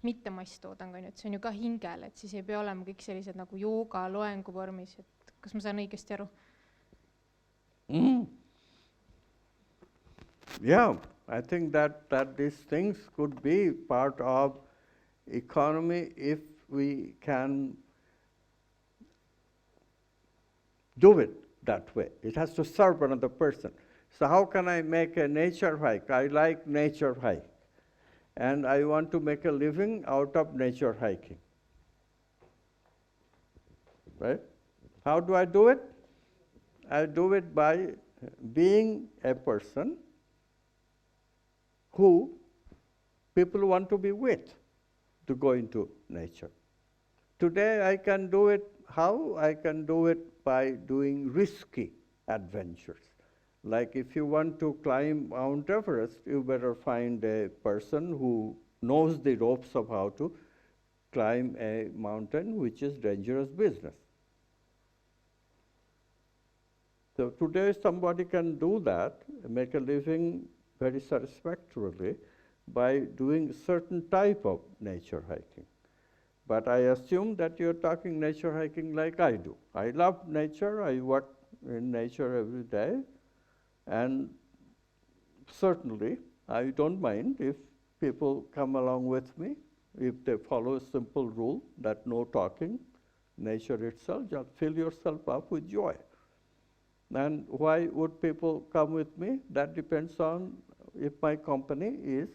mitte masstoodang, et see on ju ka hingel, et siis ei pea olema kõik sellised nagu jooga, loengu vormis, et kas ma saan õigesti aru? Yeah, I think that these things could be part of economy if we can do it that way. It has to serve another person. So how can I make a nature hike? I like nature hike, and I want to make a living out of nature hiking. Right? How do I do it? I do it by being a person who people want to be with, to go into nature. Today I can do it, how? I can do it by doing risky adventures. Like if you want to climb Mount Everest, you better find a person who knows the ropes of how to climb a mountain, which is dangerous business. So today somebody can do that, make a living very satisfactorily by doing certain type of nature hiking. But I assume that you're talking nature hiking like I do. I love nature, I work in nature every day, and certainly I don't mind if people come along with me, if they follow a simple rule that no talking, nature itself, just fill yourself up with joy. And why would people come with me? That depends on if my company is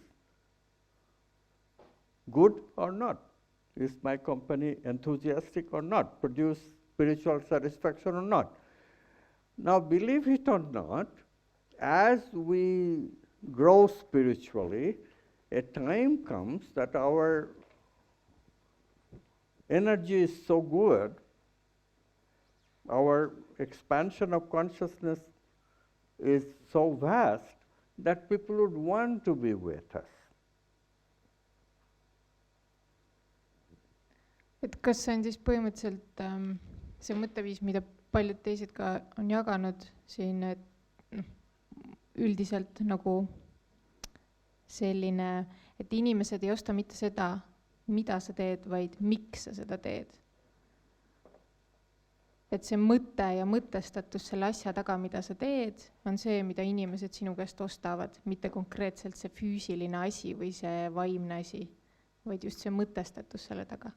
good or not. Is my company enthusiastic or not? Produce spiritual satisfaction or not? Now, believe it or not, as we grow spiritually, a time comes that our energy is so good, our expansion of consciousness is so vast that people would want to be with us. et kas see on siis põhimõtteliselt see mõtteviis, mida paljud teised ka on jaganud siin, et üldiselt nagu selline, et inimesed ei osta mitte seda, mida sa teed, vaid miks sa seda teed. Et see mõte ja mõtestatus selle asja taga, mida sa teed, on see, mida inimesed sinu käest ostavad, mitte konkreetselt see füüsiline asi või see vaimne asi, vaid just see mõtestatus selle taga.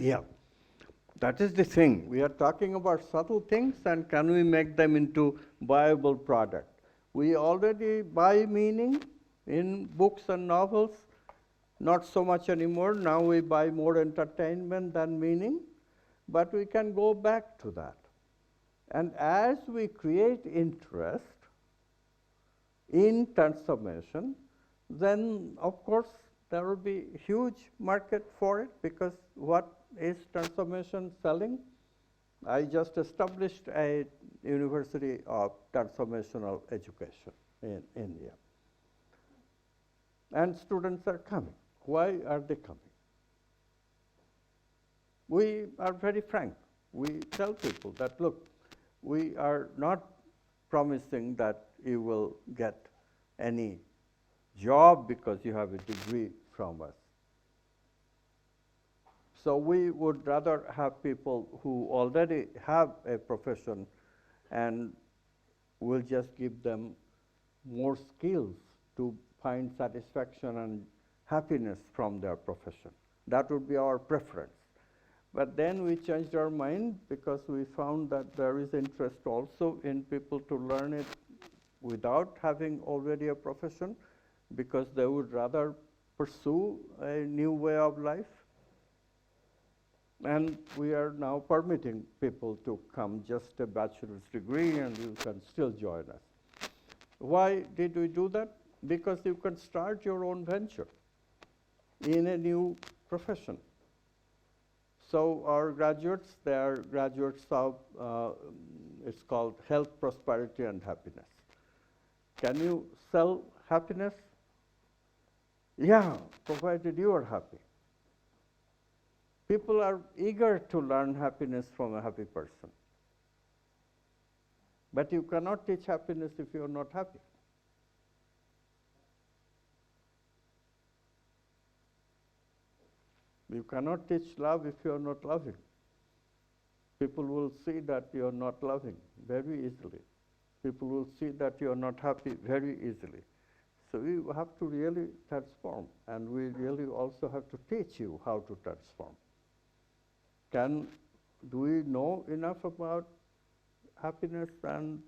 Yeah, that is the thing. We are talking about subtle things, and can we make them into viable product? We already buy meaning in books and novels, not so much anymore. Now we buy more entertainment than meaning, but we can go back to that. And as we create interest in transformation, then of course there will be a huge market for it, because what is transformation selling? I just established a University of Transformational Education in India. And students are coming. Why are they coming? We are very frank. We tell people that, look, we are not promising that you will get any job because you have a degree from us. So we would rather have people who already have a profession, and we'll just give them more skills to find satisfaction and happiness from their profession. That would be our preference. But then we changed our mind, because we found that there is interest also in people to learn it without having already a profession, because they would rather pursue a new way of life. And we are now permitting people to come just a bachelor's degree, and you can still join us. Why did we do that? Because you can start your own venture in a new profession. So our graduates, they are graduates of, it's called Health, Prosperity, and Happiness. Can you sell happiness? Yeah, provided you are happy. People are eager to learn happiness from a happy person. But you cannot teach happiness if you are not happy. You cannot teach love if you are not loving. People will see that you are not loving very easily. People will see that you are not happy very easily. So we have to really transform, and we really also have to teach you how to transform. Do we know enough about happiness? And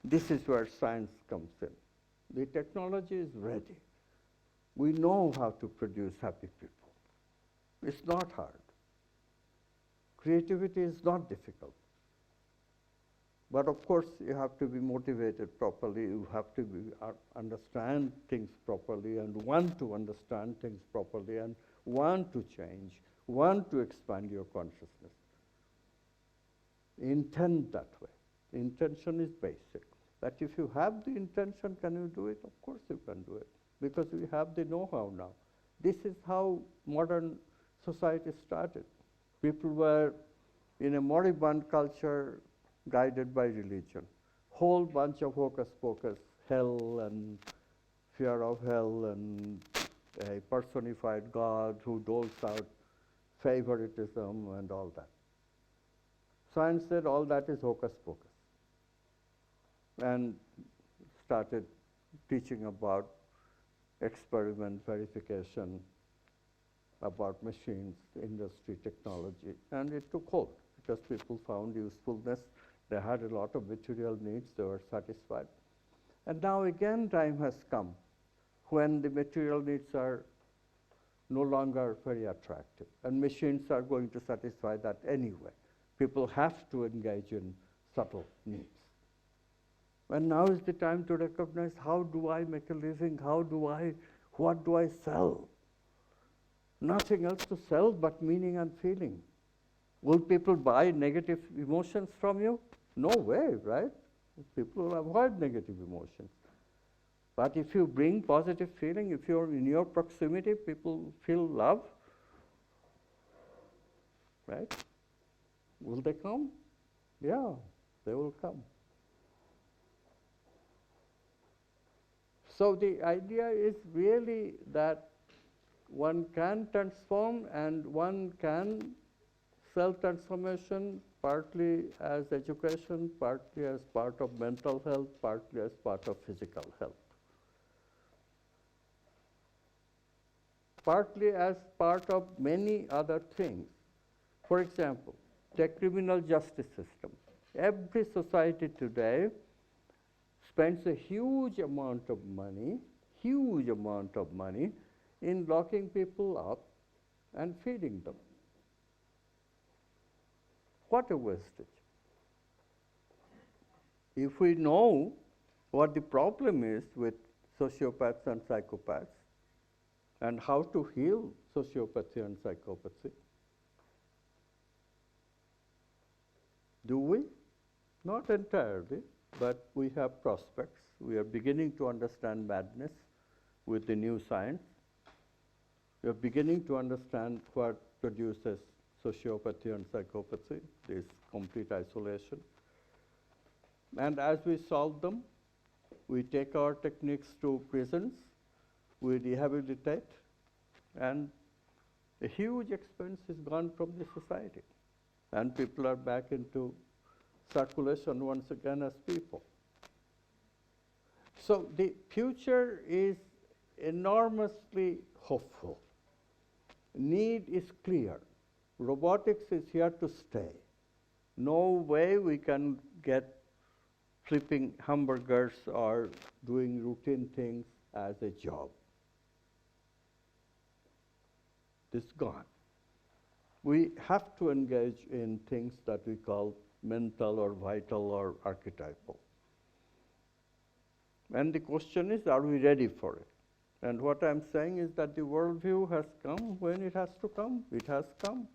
this is where science comes in. The technology is ready. We know how to produce happy people. It's not hard. Creativity is not difficult. But of course, you have to be motivated properly. You have to understand things properly, and want to understand things properly, and want to change, want to expand your consciousness. Intend that way. Intention is basic. That if you have the intention, can you do it? Of course you can do it, because we have the know-how now. This is how modern society started. People were in a moribund culture guided by religion. Whole bunch of hocus pocus, hell and fear of hell and a personified God who doles out favoritism and all that. Science said all that is hocus pocus and started teaching about experiment, verification, about machines, industry, technology, and it took hold because people found usefulness. They had a lot of material needs, they were satisfied. And now again time has come when the material needs are no longer very attractive, and machines are going to satisfy that anyway. People have to engage in subtle needs. And now is the time to recognize, how do I make a living? What do I sell? Nothing else to sell but meaning and feeling. Will people buy negative emotions from you? No way, right? People will avoid negative emotions. But if you bring positive feeling, if you're in your proximity, people feel love, right? Will they come? Yeah, they will come. So the idea is really that one can transform and one can self-transformation partly as education, partly as part of mental health, partly as part of physical health. Partly as part of many other things. For example, the criminal justice system. Every society today spends a huge amount of money in locking people up and feeding them. What a wastage. If we know what the problem is with sociopaths and psychopaths, and how to heal sociopathy and psychopathy. Do we? Not entirely, but we have prospects. We are beginning to understand madness with the new science. We are beginning to understand what produces sociopathy and psychopathy, this complete isolation. And as we solve them, we take our techniques to prisons, we rehabilitate, and a huge expense is gone from the society. And people are back into circulation once again as people. So the future is enormously hopeful. Need is clear. Robotics is here to stay. No way we can get flipping hamburgers or doing routine things as a job. It's gone. We have to engage in things that we call mental or vital or archetypal. And the question is, are we ready for it? And what I'm saying is that the worldview has come when it has to come. It has come.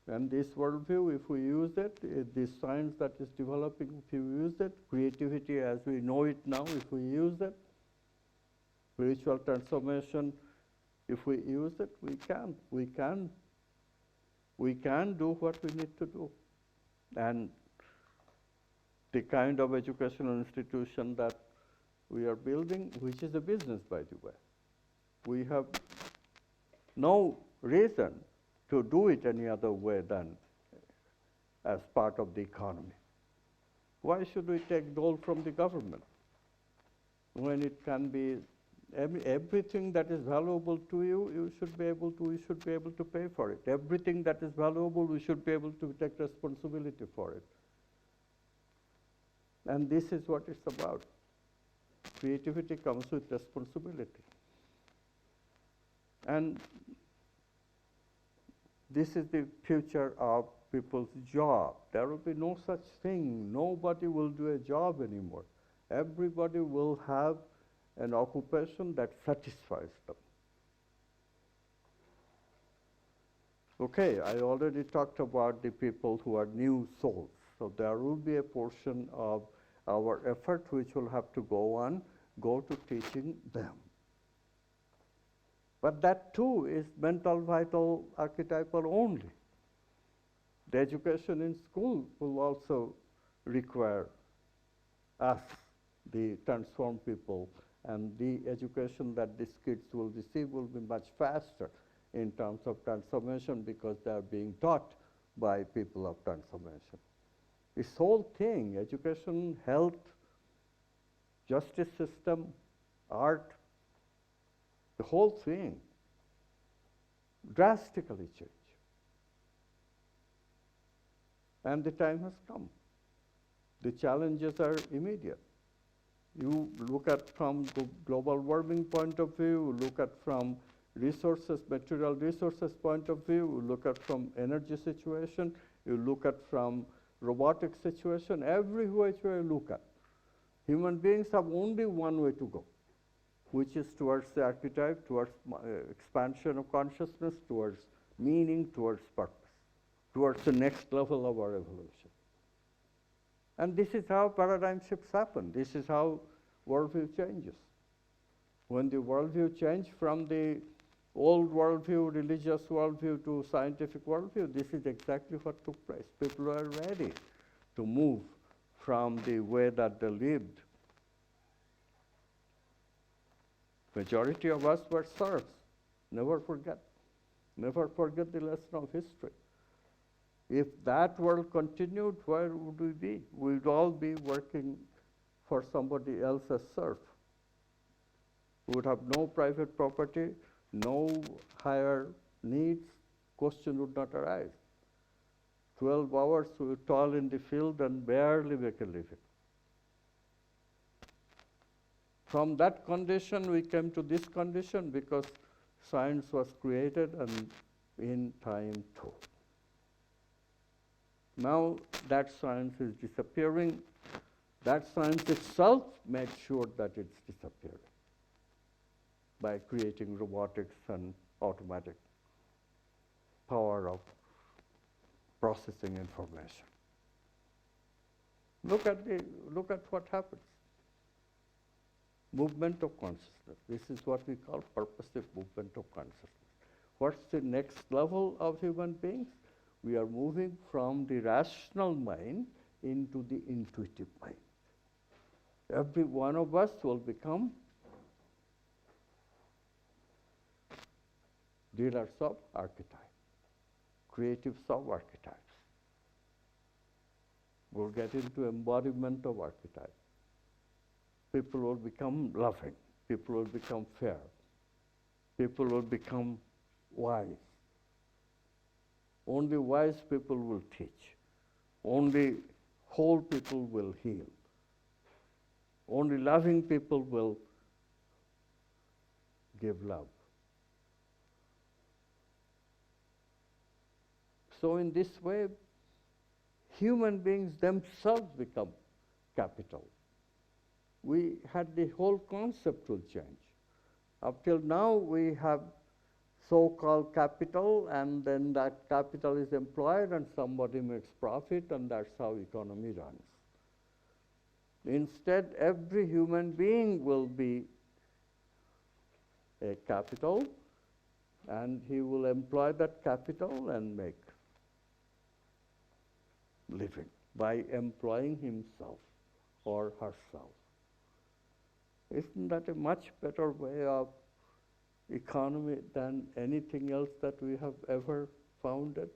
And this worldview, if we use it, this science that is developing, if we use it, creativity as we know it now, if we use it, spiritual transformation, if we use it, we can do what we need to do. And the kind of educational institution that we are building, which is a business, by the way, we have no reason to do it any other way than as part of the economy. Why should we take dole from the government when it can be everything that is valuable to you, we should be able to pay for it. Everything that is valuable, we should be able to take responsibility for it. And this is what it's about. Creativity comes with responsibility. And this is the future of people's job. There will be no such thing. Nobody will do a job anymore. Everybody will have an occupation that satisfies them. Okay, I already talked about the people who are new souls. So there will be a portion of our effort which will have to go to teaching them. But that too is mental vital archetypal only. The education in school will also require us, the transformed people, and the education that these kids will receive will be much faster in terms of transformation because they are being taught by people of transformation. This whole thing, education, health, justice system, art, the whole thing drastically changed. And the time has come. The challenges are immediate. You look at from the global warming point of view, look at from resources, material resources point of view, you look at from energy situation, you look at from robotic situation, every which way you look at. Human beings have only one way to go, which is towards the archetype, towards expansion of consciousness, towards meaning, towards purpose, towards the next level of our evolution. And this is how paradigm shifts happen. This is how worldview changes. When the worldview changed from the old worldview, religious worldview to scientific worldview, this is exactly what took place. People were ready to move from the way that they lived. Majority of us were serfs. Never forget. Never forget the lesson of history. If that world continued, where would we be? We'd all be working for somebody else as serf. We would have no private property, no higher needs, question would not arise. 12 hours we would toil in the field and barely make a living. From that condition we came to this condition because science was created and in time too. Now that science is disappearing. That science itself made sure that it's disappearing by creating robotics and automatic power of processing information. Look at what happens. Movement of consciousness. This is what we call purposive movement of consciousness. What's the next level of human beings? We are moving from the rational mind into the intuitive mind. Every one of us will become dealers of archetype, creatives of archetypes. We'll get into embodiment of archetype. People will become loving. People will become fair. People will become wise. Only wise people will teach. Only whole people will heal. Only loving people will give love. So in this way, human beings themselves become capital. We had the whole concept will change. Up till now, we have so-called capital, and then that capital is employed and somebody makes profit, and that's how economy runs. Instead, every human being will be a capital, and he will employ that capital and make living by employing himself or herself. Isn't that a much better way of economy than anything else that we have ever founded?